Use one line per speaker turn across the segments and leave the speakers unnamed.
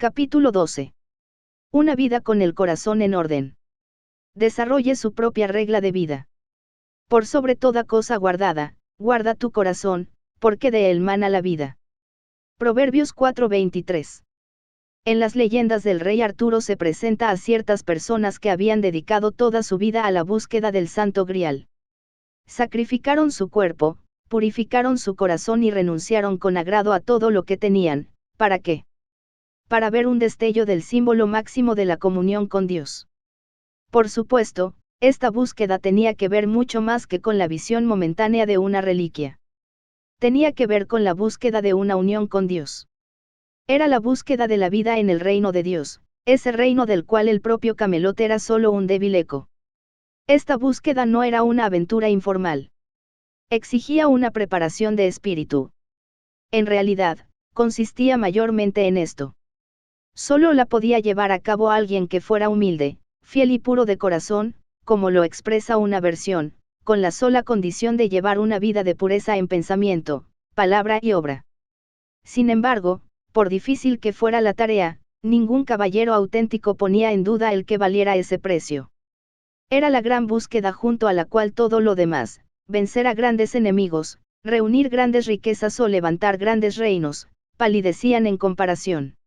Capítulo 12. Una vida con el corazón en orden. Desarrolle su propia regla de vida. Por sobre toda cosa guardada, guarda tu corazón, porque de él mana la vida. Proverbios 4:23. En las leyendas del rey Arturo se presenta a ciertas personas que habían dedicado toda su vida a la búsqueda del Santo Grial. Sacrificaron su cuerpo, purificaron su corazón y renunciaron con agrado a todo lo que tenían. ¿Para qué? Para ver un destello del símbolo máximo de la comunión con Dios. Por supuesto, esta búsqueda tenía que ver mucho más que con la visión momentánea de una reliquia. Tenía que ver con la búsqueda de una unión con Dios. Era la búsqueda de la vida en el reino de Dios, ese reino del cual el propio Camelot era solo un débil eco. Esta búsqueda no era una aventura informal. Exigía una preparación de espíritu. En realidad, consistía mayormente en esto. Solo la podía llevar a cabo alguien que fuera humilde, fiel y puro de corazón, como lo expresa una versión, con la sola condición de llevar una vida de pureza en pensamiento, palabra y obra. Sin embargo, por difícil que fuera la tarea, ningún caballero auténtico ponía en duda el que valiera ese precio. Era la gran búsqueda junto a la cual todo lo demás, vencer a grandes enemigos, reunir grandes riquezas o levantar grandes reinos, palidecían en comparación.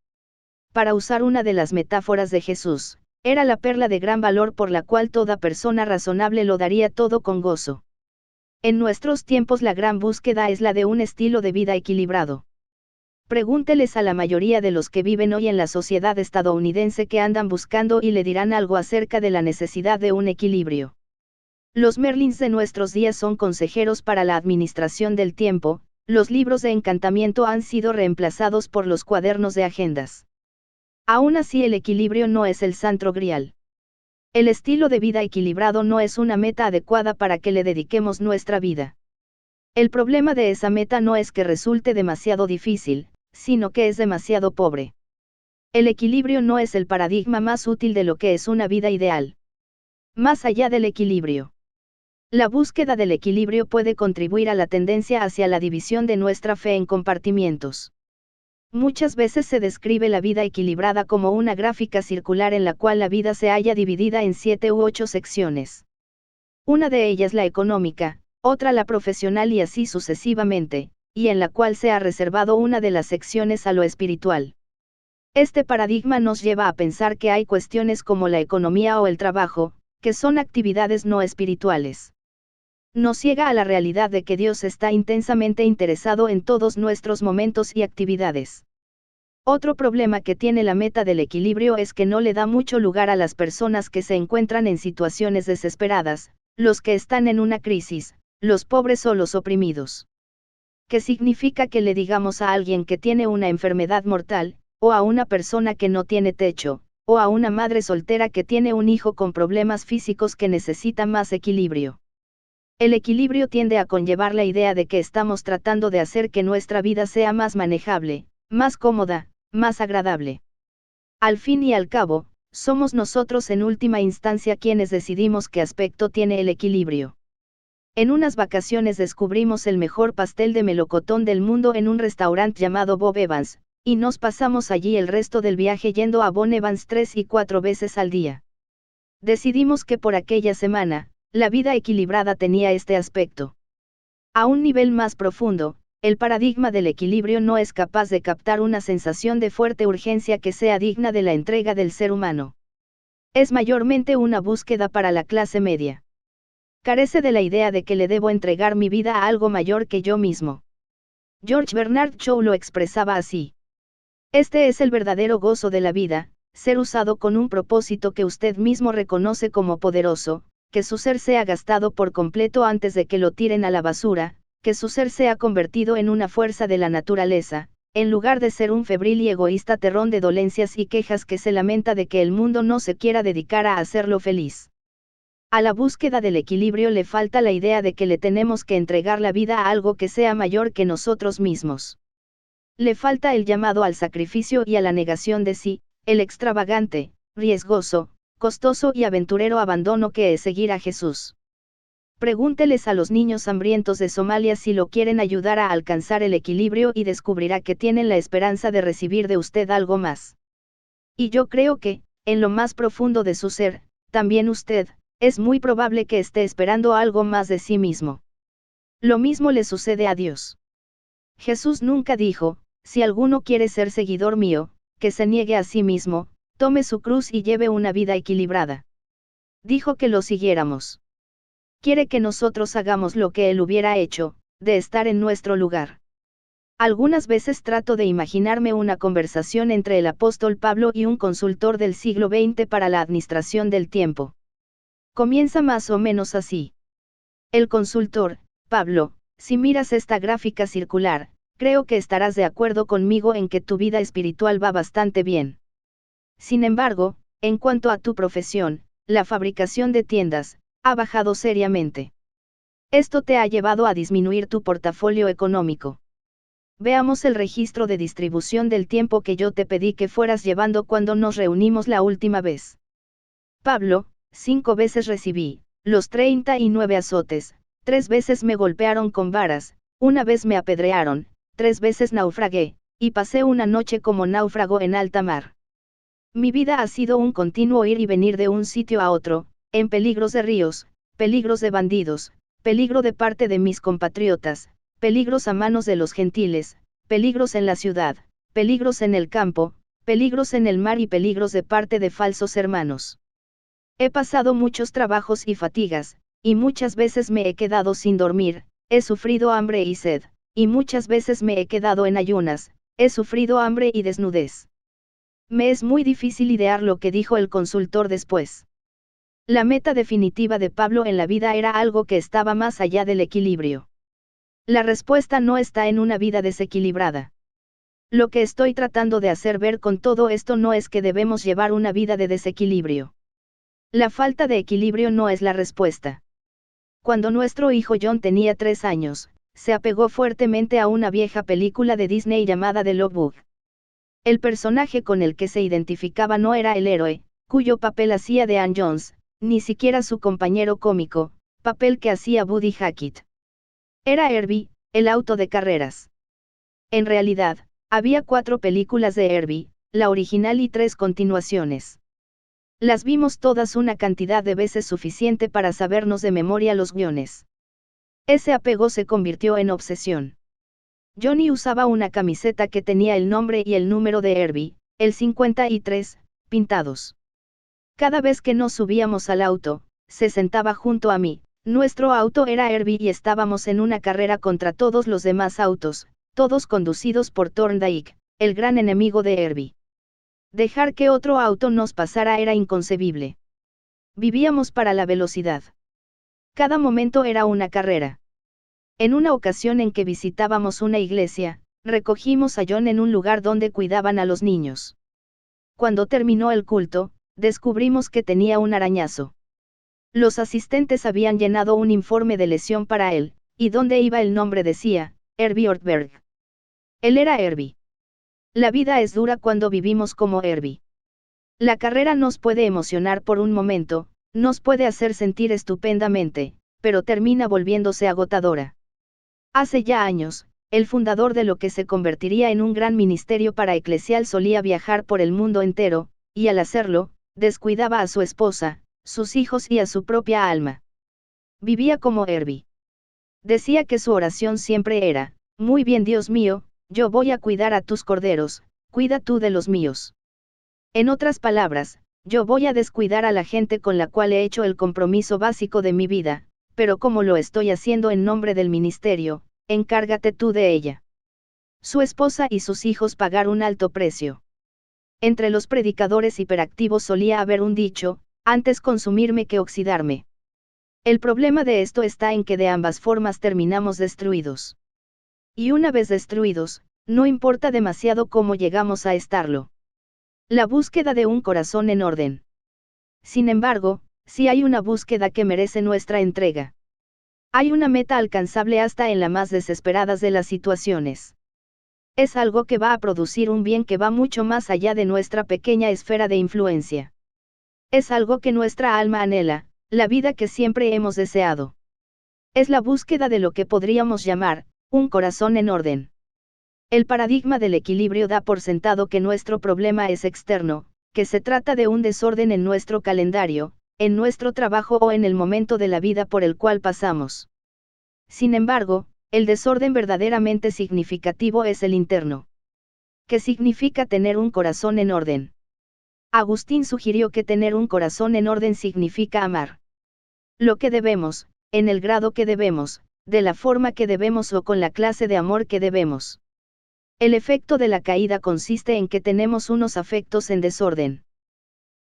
Para usar una de las metáforas de Jesús, era la perla de gran valor por la cual toda persona razonable lo daría todo con gozo. En nuestros tiempos la gran búsqueda es la de un estilo de vida equilibrado. Pregúnteles a la mayoría de los que viven hoy en la sociedad estadounidense qué andan buscando y le dirán algo acerca de la necesidad de un equilibrio. Los Merlins de nuestros días son consejeros para la administración del tiempo, los libros de encantamiento han sido reemplazados por los cuadernos de agendas. Aún así el equilibrio no es el santo grial. El estilo de vida equilibrado no es una meta adecuada para que le dediquemos nuestra vida. El problema de esa meta no es que resulte demasiado difícil, sino que es demasiado pobre. El equilibrio no es el paradigma más útil de lo que es una vida ideal. Más allá del equilibrio. La búsqueda del equilibrio puede contribuir a la tendencia hacia la división de nuestra fe en compartimientos. Muchas veces se describe la vida equilibrada como una gráfica circular en la cual la vida se halla dividida en 7 u 8 secciones. Una de ellas la económica, otra la profesional y así sucesivamente, y en la cual se ha reservado una de las secciones a lo espiritual. Este paradigma nos lleva a pensar que hay cuestiones como la economía o el trabajo, que son actividades no espirituales. Nos ciega a la realidad de que Dios está intensamente interesado en todos nuestros momentos y actividades. Otro problema que tiene la meta del equilibrio es que no le da mucho lugar a las personas que se encuentran en situaciones desesperadas, los que están en una crisis, los pobres o los oprimidos. ¿Qué significa que le digamos a alguien que tiene una enfermedad mortal, o a una persona que no tiene techo, o a una madre soltera que tiene un hijo con problemas físicos que necesita más equilibrio? El equilibrio tiende a conllevar la idea de que estamos tratando de hacer que nuestra vida sea más manejable, más cómoda, más agradable. Al fin y al cabo, somos nosotros en última instancia quienes decidimos qué aspecto tiene el equilibrio. En unas vacaciones descubrimos el mejor pastel de melocotón del mundo en un restaurante llamado Bob Evans, y nos pasamos allí el resto del viaje yendo a Bob Evans 3 y 4 veces al día. Decidimos que por aquella semana, la vida equilibrada tenía este aspecto. A un nivel más profundo, el paradigma del equilibrio no es capaz de captar una sensación de fuerte urgencia que sea digna de la entrega del ser humano. Es mayormente una búsqueda para la clase media. Carece de la idea de que le debo entregar mi vida a algo mayor que yo mismo. George Bernard Shaw lo expresaba así. Este es el verdadero gozo de la vida, ser usado con un propósito que usted mismo reconoce como poderoso, que su ser sea gastado por completo antes de que lo tiren a la basura, que su ser sea convertido en una fuerza de la naturaleza, en lugar de ser un febril y egoísta terrón de dolencias y quejas que se lamenta de que el mundo no se quiera dedicar a hacerlo feliz. A la búsqueda del equilibrio le falta la idea de que le tenemos que entregar la vida a algo que sea mayor que nosotros mismos. Le falta el llamado al sacrificio y a la negación de sí, el extravagante, riesgoso, costoso y aventurero abandono que es seguir a Jesús. Pregúnteles a los niños hambrientos de Somalia si lo quieren ayudar a alcanzar el equilibrio y descubrirá que tienen la esperanza de recibir de usted algo más. Y yo creo que, en lo más profundo de su ser, también usted, es muy probable que esté esperando algo más de sí mismo. Lo mismo le sucede a Dios. Jesús nunca dijo, si alguno quiere ser seguidor mío, que se niegue a sí mismo, tome su cruz y lleve una vida equilibrada. Dijo que lo siguiéramos. Quiere que nosotros hagamos lo que Él hubiera hecho, de estar en nuestro lugar. Algunas veces trato de imaginarme una conversación entre el apóstol Pablo y un consultor del siglo XX para la administración del tiempo. Comienza más o menos así. El consultor: Pablo, si miras esta gráfica circular, creo que estarás de acuerdo conmigo en que tu vida espiritual va bastante bien. Sin embargo, en cuanto a tu profesión, la fabricación de tiendas, ha bajado seriamente. Esto te ha llevado a disminuir tu portafolio económico. Veamos el registro de distribución del tiempo que yo te pedí que fueras llevando cuando nos reunimos la última vez. Pablo: 5 veces recibí los 39 azotes, 3 veces me golpearon con varas, 1 vez me apedrearon, 3 veces naufragué, y pasé una noche como náufrago en alta mar. Mi vida ha sido un continuo ir y venir de un sitio a otro, en peligros de ríos, peligros de bandidos, peligro de parte de mis compatriotas, peligros a manos de los gentiles, peligros en la ciudad, peligros en el campo, peligros en el mar y peligros de parte de falsos hermanos. He pasado muchos trabajos y fatigas, y muchas veces me he quedado sin dormir, he sufrido hambre y sed, y muchas veces me he quedado en ayunas, he sufrido hambre y desnudez. Me es muy difícil idear lo que dijo el consultor después. La meta definitiva de Pablo en la vida era algo que estaba más allá del equilibrio. La respuesta no está en una vida desequilibrada. Lo que estoy tratando de hacer ver con todo esto no es que debemos llevar una vida de desequilibrio. La falta de equilibrio no es la respuesta. Cuando nuestro hijo John tenía 3 años, se apegó fuertemente a una vieja película de Disney llamada The Love Bug. El personaje con el que se identificaba no era el héroe, cuyo papel hacía Dean Jones, ni siquiera su compañero cómico, papel que hacía Buddy Hackett. Era Herbie, el auto de carreras. En realidad, había 4 películas de Herbie, la original y 3 continuaciones. Las vimos todas una cantidad de veces suficiente para sabernos de memoria los guiones. Ese apego se convirtió en obsesión. Johnny usaba una camiseta que tenía el nombre y el número de Herbie, el 53, pintados. Cada vez que nos subíamos al auto, se sentaba junto a mí. Nuestro auto era Herbie y estábamos en una carrera contra todos los demás autos, todos conducidos por Thorndike, el gran enemigo de Herbie. Dejar que otro auto nos pasara era inconcebible. Vivíamos para la velocidad. Cada momento era una carrera. En una ocasión en que visitábamos una iglesia, recogimos a John en un lugar donde cuidaban a los niños. Cuando terminó el culto, descubrimos que tenía un arañazo. Los asistentes habían llenado un informe de lesión para él, y donde iba el nombre decía, Herbie Ortberg. Él era Herbie. La vida es dura cuando vivimos como Herbie. La carrera nos puede emocionar por un momento, nos puede hacer sentir estupendamente, pero termina volviéndose agotadora. Hace ya años, el fundador de lo que se convertiría en un gran ministerio para eclesial solía viajar por el mundo entero, y al hacerlo, descuidaba a su esposa, sus hijos y a su propia alma. Vivía como Herbie. Decía que su oración siempre era, muy bien Dios mío, yo voy a cuidar a tus corderos, cuida tú de los míos. En otras palabras, yo voy a descuidar a la gente con la cual he hecho el compromiso básico de mi vida, pero como lo estoy haciendo en nombre del ministerio, encárgate tú de ella. Su esposa y sus hijos pagaron un alto precio. Entre los predicadores hiperactivos solía haber un dicho, antes consumirme que oxidarme. El problema de esto está en que de ambas formas terminamos destruidos. Y una vez destruidos, no importa demasiado cómo llegamos a estarlo. La búsqueda de un corazón en orden. Sin embargo, sí hay una búsqueda que merece nuestra entrega. Hay una meta alcanzable hasta en las más desesperadas de las situaciones. Es algo que va a producir un bien que va mucho más allá de nuestra pequeña esfera de influencia. Es algo que nuestra alma anhela, la vida que siempre hemos deseado. Es la búsqueda de lo que podríamos llamar, un corazón en orden. El paradigma del equilibrio da por sentado que nuestro problema es externo, que se trata de un desorden en nuestro calendario, en nuestro trabajo o en el momento de la vida por el cual pasamos. Sin embargo, el desorden verdaderamente significativo es el interno. ¿Qué significa tener un corazón en orden? Agustín sugirió que tener un corazón en orden significa amar lo que debemos, en el grado que debemos, de la forma que debemos o con la clase de amor que debemos. El efecto de la caída consiste en que tenemos unos afectos en desorden.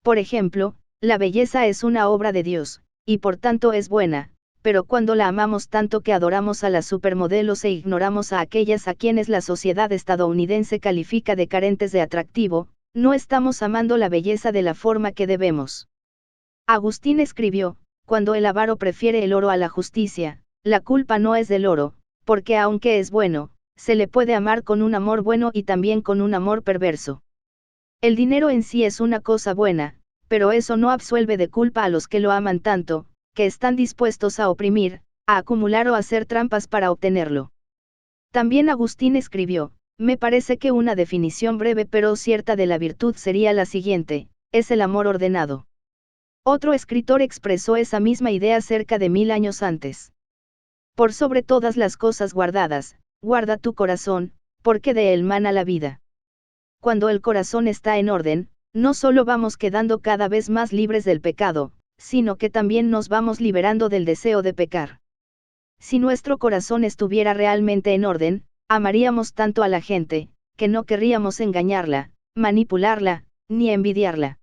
Por ejemplo, la belleza es una obra de Dios, y por tanto es buena, pero cuando la amamos tanto que adoramos a las supermodelos e ignoramos a aquellas a quienes la sociedad estadounidense califica de carentes de atractivo, no estamos amando la belleza de la forma que debemos. Agustín escribió, cuando el avaro prefiere el oro a la justicia, la culpa no es del oro, porque aunque es bueno, se le puede amar con un amor bueno y también con un amor perverso. El dinero en sí es una cosa buena, pero eso no absuelve de culpa a los que lo aman tanto, que están dispuestos a oprimir, a acumular o a hacer trampas para obtenerlo. También Agustín escribió, me parece que una definición breve pero cierta de la virtud sería la siguiente, es el amor ordenado. Otro escritor expresó esa misma idea cerca de 1000 años antes. Por sobre todas las cosas guardadas, guarda tu corazón, porque de él mana la vida. Cuando el corazón está en orden, no solo vamos quedando cada vez más libres del pecado, sino que también nos vamos liberando del deseo de pecar. Si nuestro corazón estuviera realmente en orden, amaríamos tanto a la gente, que no querríamos engañarla, manipularla, ni envidiarla.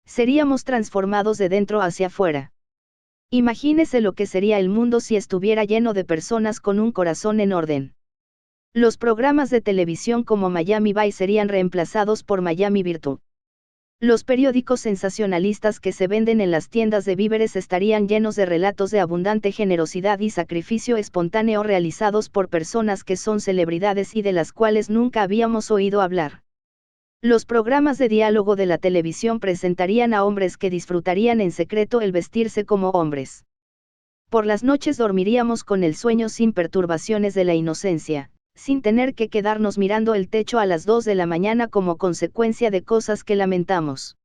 Seríamos transformados de dentro hacia afuera. Imagínese lo que sería el mundo si estuviera lleno de personas con un corazón en orden. Los programas de televisión como Miami Vice serían reemplazados por Miami Virtue. Los periódicos sensacionalistas que se venden en las tiendas de víveres estarían llenos de relatos de abundante generosidad y sacrificio espontáneo realizados por personas que son celebridades y de las cuales nunca habíamos oído hablar. Los programas de diálogo de la televisión presentarían a hombres que disfrutarían en secreto el vestirse como hombres. Por las noches dormiríamos con el sueño sin perturbaciones de la inocencia, sin tener que quedarnos mirando el techo a las 2 de la mañana como consecuencia de cosas que lamentamos.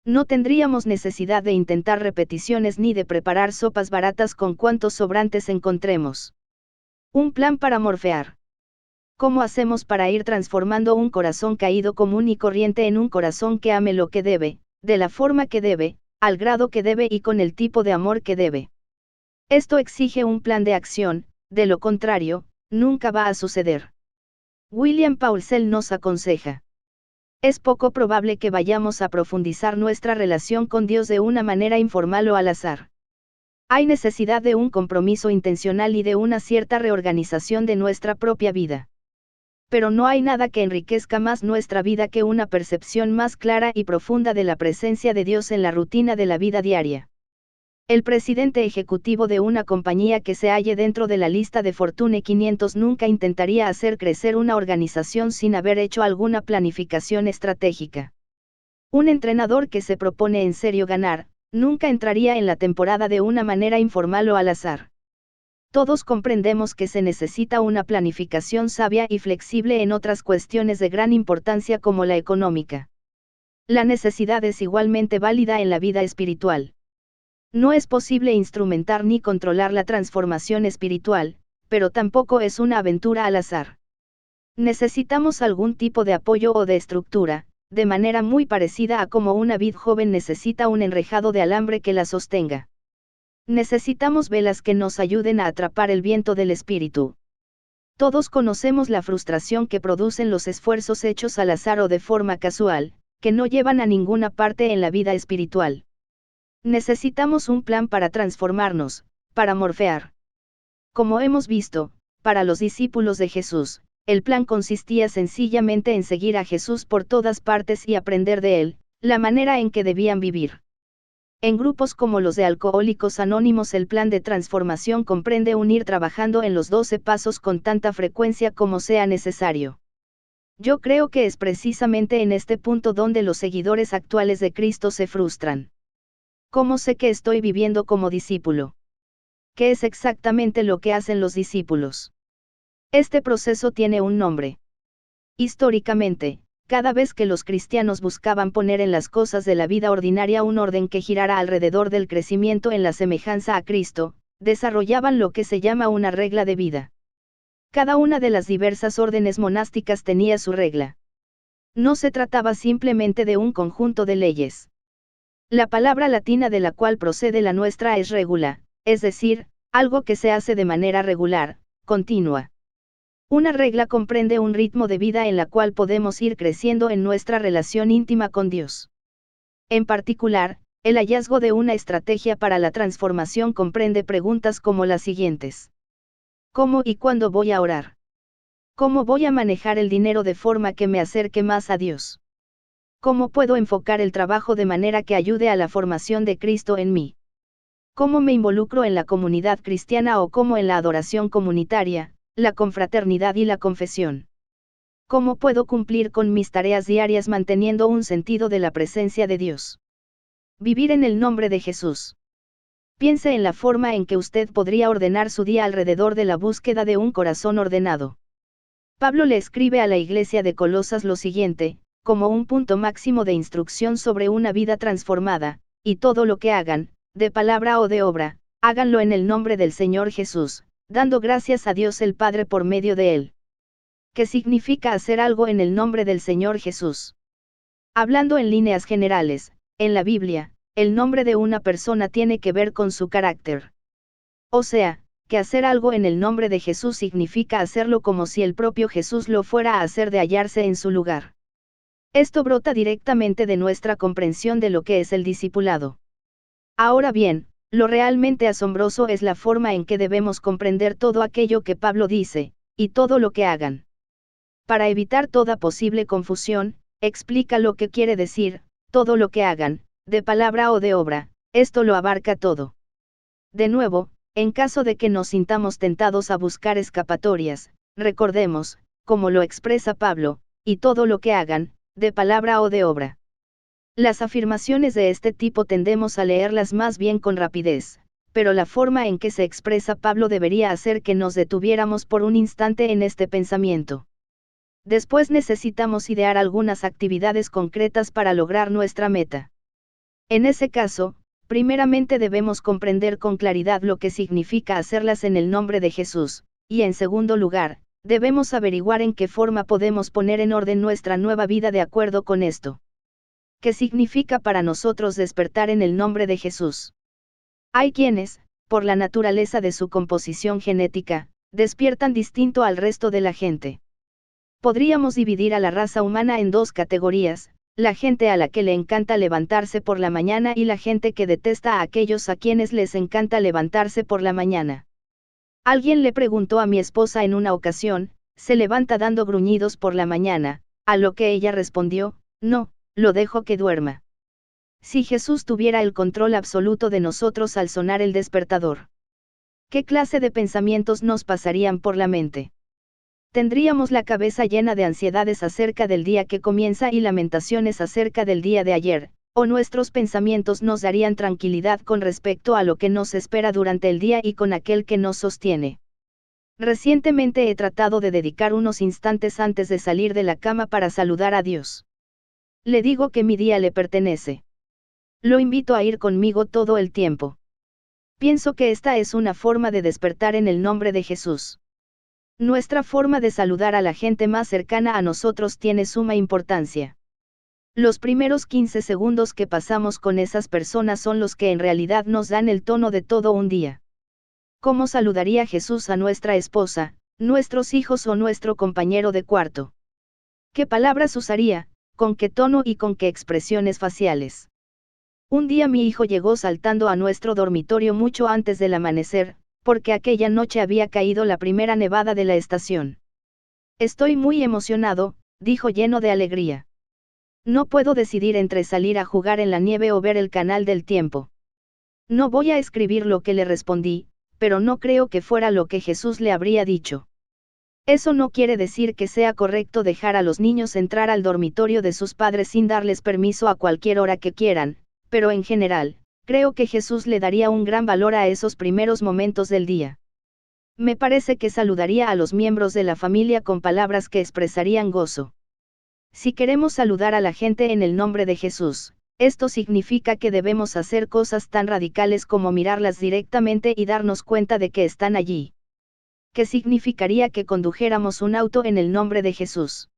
No tendríamos necesidad de intentar repeticiones ni de preparar sopas baratas con cuantos sobrantes encontremos. Un plan para morfear. ¿Cómo hacemos para ir transformando un corazón caído común y corriente en un corazón que ame lo que debe, de la forma que debe, al grado que debe y con el tipo de amor que debe? Esto exige un plan de acción, de lo contrario, nunca va a suceder. William Paulsell nos aconseja. Es poco probable que vayamos a profundizar nuestra relación con Dios de una manera informal o al azar. Hay necesidad de un compromiso intencional y de una cierta reorganización de nuestra propia vida. Pero no hay nada que enriquezca más nuestra vida que una percepción más clara y profunda de la presencia de Dios en la rutina de la vida diaria. El presidente ejecutivo de una compañía que se halle dentro de la lista de Fortune 500 nunca intentaría hacer crecer una organización sin haber hecho alguna planificación estratégica. Un entrenador que se propone en serio ganar, nunca entraría en la temporada de una manera informal o al azar. Todos comprendemos que se necesita una planificación sabia y flexible en otras cuestiones de gran importancia como la económica. La necesidad es igualmente válida en la vida espiritual. No es posible instrumentar ni controlar la transformación espiritual, pero tampoco es una aventura al azar. Necesitamos algún tipo de apoyo o de estructura, de manera muy parecida a como una vid joven necesita un enrejado de alambre que la sostenga. Necesitamos velas que nos ayuden a atrapar el viento del espíritu. Todos conocemos la frustración que producen los esfuerzos hechos al azar o de forma casual, que no llevan a ninguna parte en la vida espiritual. Necesitamos un plan para transformarnos, para morfear. Como hemos visto, para los discípulos de Jesús, el plan consistía sencillamente en seguir a Jesús por todas partes y aprender de él, la manera en que debían vivir. En grupos como los de Alcohólicos Anónimos el plan de transformación comprende un ir trabajando en los 12 pasos con tanta frecuencia como sea necesario. Yo creo que es precisamente en este punto donde los seguidores actuales de Cristo se frustran. ¿Cómo sé que estoy viviendo como discípulo? ¿Qué es exactamente lo que hacen los discípulos? Este proceso tiene un nombre. Históricamente, Cada vez que los cristianos buscaban poner en las cosas de la vida ordinaria un orden que girara alrededor del crecimiento en la semejanza a Cristo, desarrollaban lo que se llama una regla de vida. Cada una de las diversas órdenes monásticas tenía su regla. No se trataba simplemente de un conjunto de leyes. La palabra latina de la cual procede la nuestra es regula, es decir, algo que se hace de manera regular, continua. Una regla comprende un ritmo de vida en la cual podemos ir creciendo en nuestra relación íntima con Dios. En particular, el hallazgo de una estrategia para la transformación comprende preguntas como las siguientes. ¿Cómo y cuándo voy a orar? ¿Cómo voy a manejar el dinero de forma que me acerque más a Dios? ¿Cómo puedo enfocar el trabajo de manera que ayude a la formación de Cristo en mí? ¿Cómo me involucro en la comunidad cristiana o cómo en la adoración comunitaria, la confraternidad y la confesión? ¿Cómo puedo cumplir con mis tareas diarias manteniendo un sentido de la presencia de Dios? Vivir en el nombre de Jesús. Piense en la forma en que usted podría ordenar su día alrededor de la búsqueda de un corazón ordenado. Pablo le escribe a la iglesia de Colosas lo siguiente, como un punto máximo de instrucción sobre una vida transformada, y todo lo que hagan, de palabra o de obra, háganlo en el nombre del Señor Jesús, dando gracias a Dios el Padre por medio de él. ¿Qué significa hacer algo en el nombre del Señor Jesús? Hablando en líneas generales, en la Biblia, el nombre de una persona tiene que ver con su carácter. O sea, que hacer algo en el nombre de Jesús significa hacerlo como si el propio Jesús lo fuera a hacer de hallarse en su lugar. Esto brota directamente de nuestra comprensión de lo que es el discipulado. Ahora bien, lo realmente asombroso es la forma en que debemos comprender todo aquello que Pablo dice, y todo lo que hagan. Para evitar toda posible confusión, explica lo que quiere decir, todo lo que hagan, de palabra o de obra, esto lo abarca todo. De nuevo, en caso de que nos sintamos tentados a buscar escapatorias, recordemos, como lo expresa Pablo, y todo lo que hagan, de palabra o de obra. Las afirmaciones de este tipo tendemos a leerlas más bien con rapidez, pero la forma en que se expresa Pablo debería hacer que nos detuviéramos por un instante en este pensamiento. Después necesitamos idear algunas actividades concretas para lograr nuestra meta. En ese caso, primeramente debemos comprender con claridad lo que significa hacerlas en el nombre de Jesús, y en segundo lugar, debemos averiguar en qué forma podemos poner en orden nuestra nueva vida de acuerdo con esto. ¿Qué significa para nosotros despertar en el nombre de Jesús? Hay quienes, por la naturaleza de su composición genética, despiertan distinto al resto de la gente. Podríamos dividir a la raza humana en dos categorías, la gente a la que le encanta levantarse por la mañana y la gente que detesta a aquellos a quienes les encanta levantarse por la mañana. Alguien le preguntó a mi esposa en una ocasión, ¿se levanta dando gruñidos por la mañana? A lo que ella respondió, no, lo dejo que duerma. Si Jesús tuviera el control absoluto de nosotros al sonar el despertador, ¿qué clase de pensamientos nos pasarían por la mente? Tendríamos la cabeza llena de ansiedades acerca del día que comienza y lamentaciones acerca del día de ayer, o nuestros pensamientos nos darían tranquilidad con respecto a lo que nos espera durante el día y con aquel que nos sostiene. Recientemente he tratado de dedicar unos instantes antes de salir de la cama para saludar a Dios. Le digo que mi día le pertenece. Lo invito a ir conmigo todo el tiempo. Pienso que esta es una forma de despertar en el nombre de Jesús. Nuestra forma de saludar a la gente más cercana a nosotros tiene suma importancia. Los primeros 15 segundos que pasamos con esas personas son los que en realidad nos dan el tono de todo un día. ¿Cómo saludaría Jesús a nuestra esposa, nuestros hijos o nuestro compañero de cuarto? ¿Qué palabras usaría, con qué tono y con qué expresiones faciales? Un día mi hijo llegó saltando a nuestro dormitorio mucho antes del amanecer, porque aquella noche había caído la primera nevada de la estación. Estoy muy emocionado, dijo lleno de alegría. No puedo decidir entre salir a jugar en la nieve o ver el canal del tiempo. No voy a escribir lo que le respondí, pero no creo que fuera lo que Jesús le habría dicho. Eso no quiere decir que sea correcto dejar a los niños entrar al dormitorio de sus padres sin darles permiso a cualquier hora que quieran, pero en general, creo que Jesús le daría un gran valor a esos primeros momentos del día. Me parece que saludaría a los miembros de la familia con palabras que expresarían gozo. Si queremos saludar a la gente en el nombre de Jesús, esto significa que debemos hacer cosas tan radicales como mirarlas directamente y darnos cuenta de que están allí. ¿Qué significaría que condujéramos un auto en el nombre de Jesús?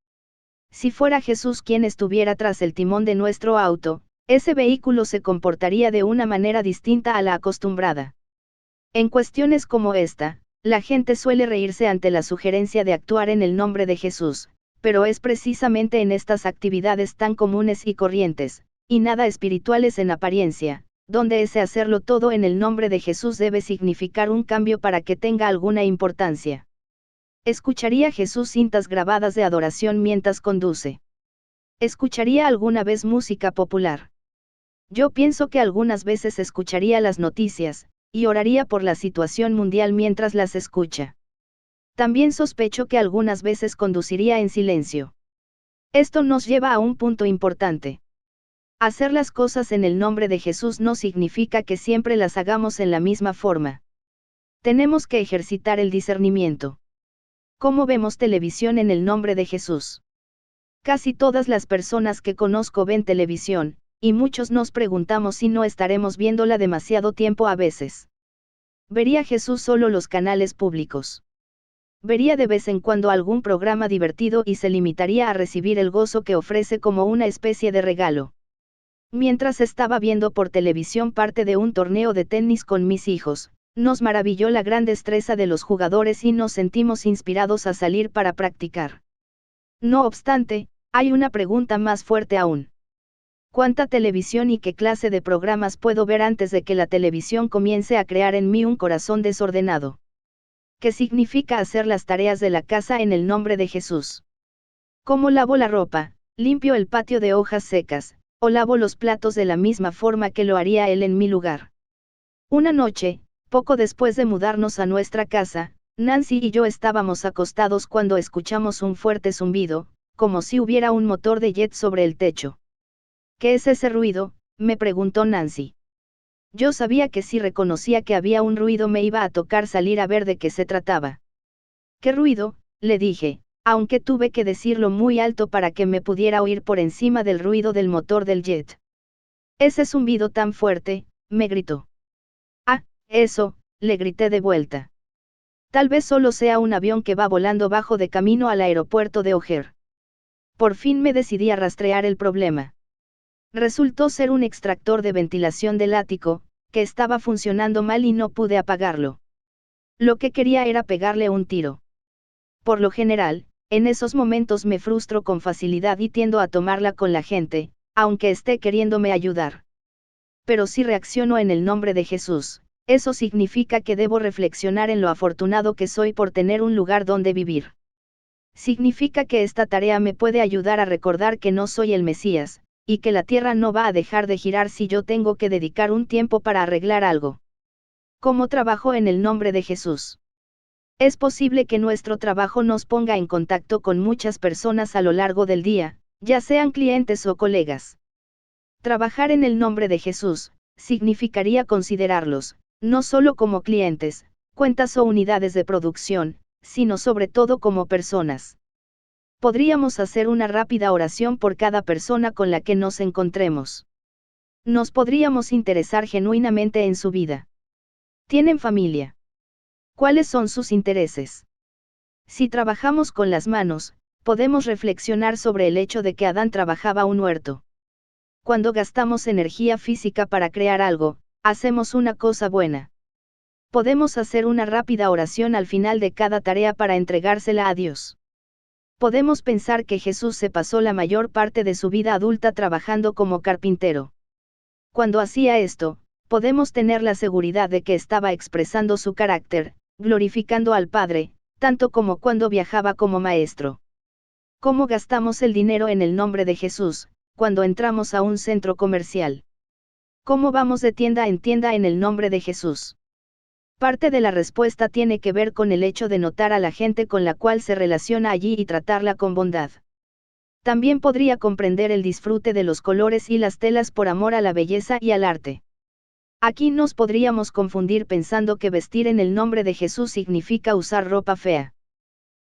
Si fuera Jesús quien estuviera tras el timón de nuestro auto, ese vehículo se comportaría de una manera distinta a la acostumbrada. En cuestiones como esta, la gente suele reírse ante la sugerencia de actuar en el nombre de Jesús, pero es precisamente en estas actividades tan comunes y corrientes, y nada espirituales en apariencia, donde ese hacerlo todo en el nombre de Jesús debe significar un cambio para que tenga alguna importancia. ¿Escucharía Jesús cintas grabadas de adoración mientras conduce? ¿Escucharía alguna vez música popular? Yo pienso que algunas veces escucharía las noticias, y oraría por la situación mundial mientras las escucha. También sospecho que algunas veces conduciría en silencio. Esto nos lleva a un punto importante. Hacer las cosas en el nombre de Jesús no significa que siempre las hagamos en la misma forma. Tenemos que ejercitar el discernimiento. ¿Cómo vemos televisión en el nombre de Jesús? Casi todas las personas que conozco ven televisión, y muchos nos preguntamos si no estaremos viéndola demasiado tiempo a veces. ¿Vería Jesús solo los canales públicos? ¿Vería de vez en cuando algún programa divertido y se limitaría a recibir el gozo que ofrece como una especie de regalo? Mientras estaba viendo por televisión parte de un torneo de tenis con mis hijos, nos maravilló la gran destreza de los jugadores y nos sentimos inspirados a salir para practicar. No obstante, hay una pregunta más fuerte aún. ¿Cuánta televisión y qué clase de programas puedo ver antes de que la televisión comience a crear en mí un corazón desordenado? ¿Qué significa hacer las tareas de la casa en el nombre de Jesús? ¿Cómo lavo la ropa, limpio el patio de hojas secas, o lavo los platos de la misma forma que lo haría él en mi lugar? Una noche, poco después de mudarnos a nuestra casa, Nancy y yo estábamos acostados cuando escuchamos un fuerte zumbido, como si hubiera un motor de jet sobre el techo. ¿Qué es ese ruido?, me preguntó Nancy. Yo sabía que si reconocía que había un ruido me iba a tocar salir a ver de qué se trataba. ¿Qué ruido?, le dije, aunque tuve que decirlo muy alto para que me pudiera oír por encima del ruido del motor del jet. Ese zumbido tan fuerte, me gritó. Ah, eso, le grité de vuelta. Tal vez solo sea un avión que va volando bajo de camino al aeropuerto de O'Hare. Por fin me decidí a rastrear el problema. Resultó ser un extractor de ventilación del ático, que estaba funcionando mal y no pude apagarlo. Lo que quería era pegarle un tiro. Por lo general, en esos momentos me frustro con facilidad y tiendo a tomarla con la gente, aunque esté queriéndome ayudar. Pero si reacciono en el nombre de Jesús, eso significa que debo reflexionar en lo afortunado que soy por tener un lugar donde vivir. Significa que esta tarea me puede ayudar a recordar que no soy el Mesías, y que la tierra no va a dejar de girar si yo tengo que dedicar un tiempo para arreglar algo. ¿Cómo trabajo en el nombre de Jesús? Es posible que nuestro trabajo nos ponga en contacto con muchas personas a lo largo del día, ya sean clientes o colegas. Trabajar en el nombre de Jesús significaría considerarlos, no solo como clientes, cuentas o unidades de producción, sino sobre todo como personas. Podríamos hacer una rápida oración por cada persona con la que nos encontremos. Nos podríamos interesar genuinamente en su vida. ¿Tienen familia? ¿Cuáles son sus intereses? Si trabajamos con las manos, podemos reflexionar sobre el hecho de que Adán trabajaba un huerto. Cuando gastamos energía física para crear algo, hacemos una cosa buena. Podemos hacer una rápida oración al final de cada tarea para entregársela a Dios. Podemos pensar que Jesús se pasó la mayor parte de su vida adulta trabajando como carpintero. Cuando hacía esto, podemos tener la seguridad de que estaba expresando su carácter, glorificando al Padre, tanto como cuando viajaba como maestro. ¿Cómo gastamos el dinero en el nombre de Jesús, cuando entramos a un centro comercial? ¿Cómo vamos de tienda en tienda en el nombre de Jesús? Parte de la respuesta tiene que ver con el hecho de notar a la gente con la cual se relaciona allí y tratarla con bondad. También podría comprender el disfrute de los colores y las telas por amor a la belleza y al arte. Aquí nos podríamos confundir pensando que vestir en el nombre de Jesús significa usar ropa fea.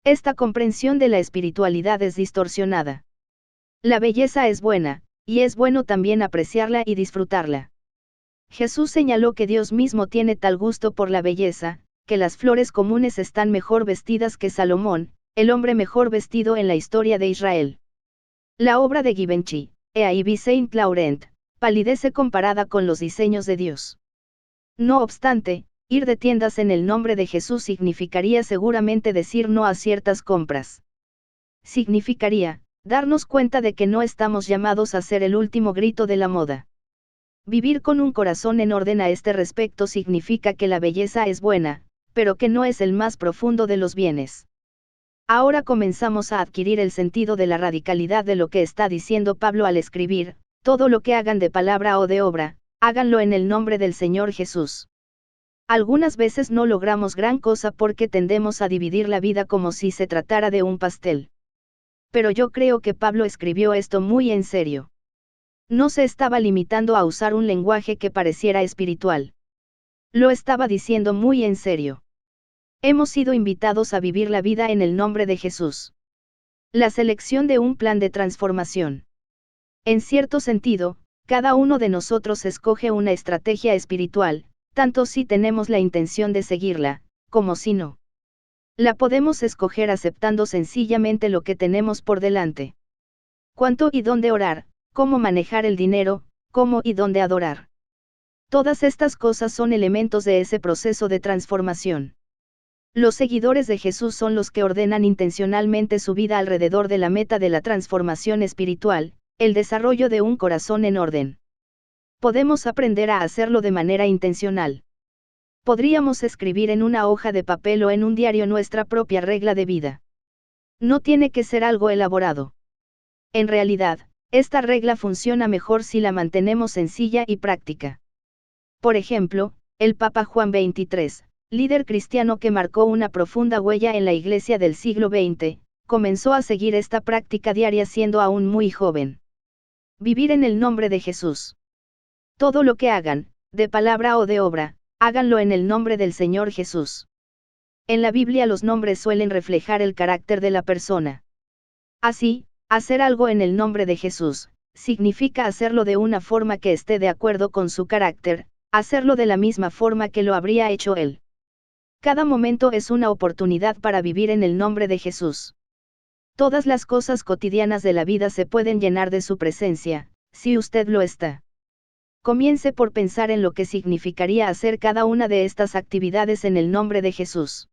Esta comprensión de la espiritualidad es distorsionada. La belleza es buena, y es bueno también apreciarla y disfrutarla. Jesús señaló que Dios mismo tiene tal gusto por la belleza, que las flores comunes están mejor vestidas que Salomón, el hombre mejor vestido en la historia de Israel. La obra de Givenchy, Yves Saint Laurent, palidece comparada con los diseños de Dios. No obstante, ir de tiendas en el nombre de Jesús significaría seguramente decir no a ciertas compras. Significaría darnos cuenta de que no estamos llamados a ser el último grito de la moda. Vivir con un corazón en orden a este respecto significa que la belleza es buena, pero que no es el más profundo de los bienes. Ahora comenzamos a adquirir el sentido de la radicalidad de lo que está diciendo Pablo al escribir: todo lo que hagan de palabra o de obra, háganlo en el nombre del Señor Jesús. Algunas veces no logramos gran cosa porque tendemos a dividir la vida como si se tratara de un pastel. Pero yo creo que Pablo escribió esto muy en serio. No se estaba limitando a usar un lenguaje que pareciera espiritual. Lo estaba diciendo muy en serio. Hemos sido invitados a vivir la vida en el nombre de Jesús. La selección de un plan de transformación. En cierto sentido, cada uno de nosotros escoge una estrategia espiritual, tanto si tenemos la intención de seguirla, como si no. La podemos escoger aceptando sencillamente lo que tenemos por delante. Cuánto y dónde orar, cómo manejar el dinero, cómo y dónde adorar. Todas estas cosas son elementos de ese proceso de transformación. Los seguidores de Jesús son los que ordenan intencionalmente su vida alrededor de la meta de la transformación espiritual, el desarrollo de un corazón en orden. Podemos aprender a hacerlo de manera intencional. Podríamos escribir en una hoja de papel o en un diario nuestra propia regla de vida. No tiene que ser algo elaborado. En realidad, esta regla funciona mejor si la mantenemos sencilla y práctica. Por ejemplo, el Papa Juan XXIII, líder cristiano que marcó una profunda huella en la Iglesia del siglo XX, comenzó a seguir esta práctica diaria siendo aún muy joven. Vivir en el nombre de Jesús. Todo lo que hagan, de palabra o de obra, háganlo en el nombre del Señor Jesús. En la Biblia los nombres suelen reflejar el carácter de la persona. Así, hacer algo en el nombre de Jesús, significa hacerlo de una forma que esté de acuerdo con su carácter, hacerlo de la misma forma que lo habría hecho Él. Cada momento es una oportunidad para vivir en el nombre de Jesús. Todas las cosas cotidianas de la vida se pueden llenar de su presencia, si usted lo está. Comience por pensar en lo que significaría hacer cada una de estas actividades en el nombre de Jesús.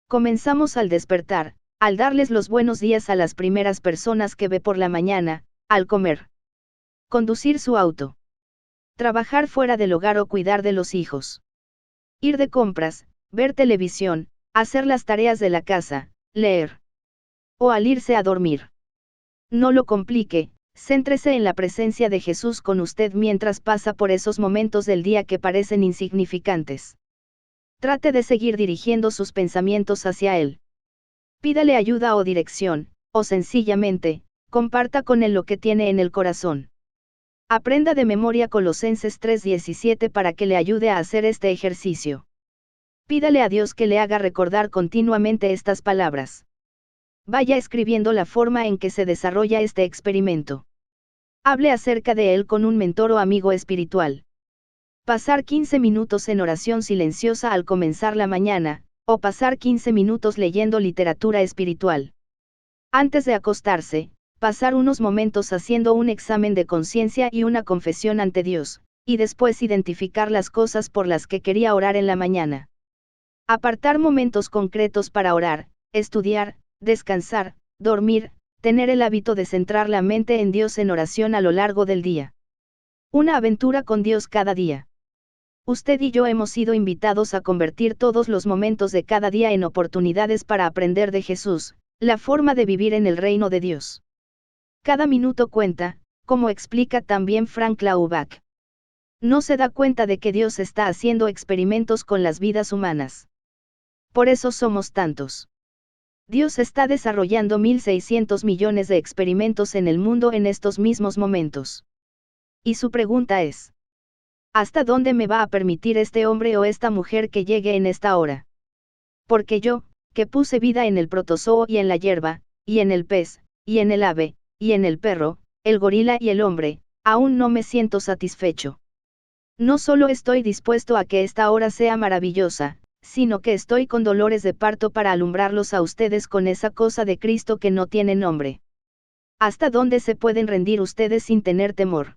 Comenzamos al despertar, al darles los buenos días a las primeras personas que ve por la mañana, al comer. Conducir su auto. Trabajar fuera del hogar o cuidar de los hijos. Ir de compras, ver televisión, hacer las tareas de la casa, leer. O al irse a dormir. No lo complique. Céntrese en la presencia de Jesús con usted mientras pasa por esos momentos del día que parecen insignificantes. Trate de seguir dirigiendo sus pensamientos hacia Él. Pídale ayuda o dirección, o sencillamente, comparta con Él lo que tiene en el corazón. Aprenda de memoria Colosenses 3:17 para que le ayude a hacer este ejercicio. Pídale a Dios que le haga recordar continuamente estas palabras. Vaya escribiendo la forma en que se desarrolla este experimento. Hable acerca de él con un mentor o amigo espiritual. Pasar 15 minutos en oración silenciosa al comenzar la mañana, o pasar 15 minutos leyendo literatura espiritual. Antes de acostarse, pasar unos momentos haciendo un examen de conciencia y una confesión ante Dios, y después identificar las cosas por las que quería orar en la mañana. Apartar momentos concretos para orar, estudiar, descansar, dormir, tener el hábito de centrar la mente en Dios en oración a lo largo del día. Una aventura con Dios cada día. Usted y yo hemos sido invitados a convertir todos los momentos de cada día en oportunidades para aprender de Jesús, la forma de vivir en el reino de Dios. Cada minuto cuenta, como explica también Frank Laubach. No se da cuenta de que Dios está haciendo experimentos con las vidas humanas. Por eso somos tantos. Dios está desarrollando 1.600 millones de experimentos en el mundo en estos mismos momentos. Y su pregunta es: ¿hasta dónde me va a permitir este hombre o esta mujer que llegue en esta hora? Porque yo, que puse vida en el protozoo y en la hierba, y en el pez, y en el ave, y en el perro, el gorila y el hombre, aún no me siento satisfecho. No solo estoy dispuesto a que esta hora sea maravillosa, sino que estoy con dolores de parto para alumbrarlos a ustedes con esa cosa de Cristo que no tiene nombre. ¿Hasta dónde se pueden rendir ustedes sin tener temor?